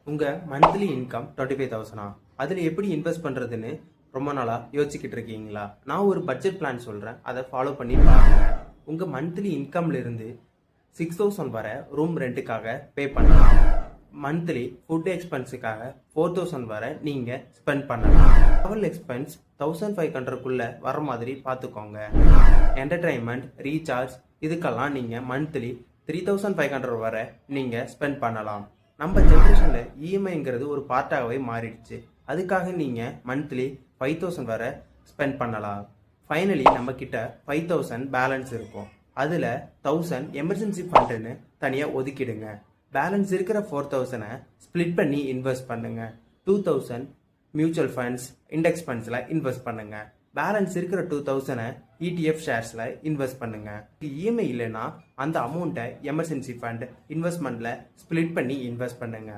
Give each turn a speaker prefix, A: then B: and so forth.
A: உங்கள் monthly income 25,000 அதில் எப்படி இன்வெஸ்ட் பண்ணுறதுன்னு ரொம்ப நாளாக யோசிச்சுக்கிட்டு இருக்கீங்களா? நான் ஒரு பட்ஜெட் பிளான் சொல்கிறேன், அதை ஃபாலோ பண்ணி பாருங்கள். உங்கள் மந்த்லி இன்கம்லேருந்து 6,000 வரை ரூம் ரெண்ட்டுக்காக பே பண்ணலாம். மந்த்லி ஃபுட் எக்ஸ்பென்ஸுக்காக 4,000 வரை நீங்கள் ஸ்பெண்ட் பண்ணலாம். ட்ராவல் எக்ஸ்பென்ஸ் 1,500க்குள்ளே வர மாதிரி பார்த்துக்கோங்க. என்டர்டைன்மெண்ட், ரீசார்ஜ் இதுக்கெல்லாம் நீங்கள் மந்த்லி 3,500 வரை நீங்கள் ஸ்பெண்ட் பண்ணலாம். நம்ம ஜென்ரேஷனில் இஎம்ஐங்கிறது ஒரு பார்ட்டாகவே மாறிடுச்சு. அதுக்காக நீங்கள் மந்த்லி 5,000 வரை ஸ்பெண்ட் பண்ணலாம். ஃபைனலி நம்மக்கிட்ட 5,000 பேலன்ஸ் இருக்கும். அதில் 1,000 எமர்ஜென்சி ஃபண்டுன்னு தனியாக ஒதுக்கிடுங்க. பேலன்ஸ் இருக்கிற 4,000 ஸ்ப்ளிட் பண்ணி இன்வெஸ்ட் பண்ணுங்க. 2,000 மியூச்சுவல் ஃபண்ட்ஸ், இண்டெக்ஸ் ஃபண்ட்ஸில் இன்வெஸ்ட் பண்ணுங்க. பேலன்ஸ் இருக்கிற 2,000 ETF ஷேர்ஸில் இன்வெஸ்ட் பண்ணுங்க. இஎம்ஐ இல்லைன்னா அந்த அமௌண்ட்டை எமர்ஜென்சி ஃபண்ட், இன்வெஸ்ட்மெண்ட்டில் ஸ்ப்ளிட் பண்ணி இன்வெஸ்ட் பண்ணுங்க.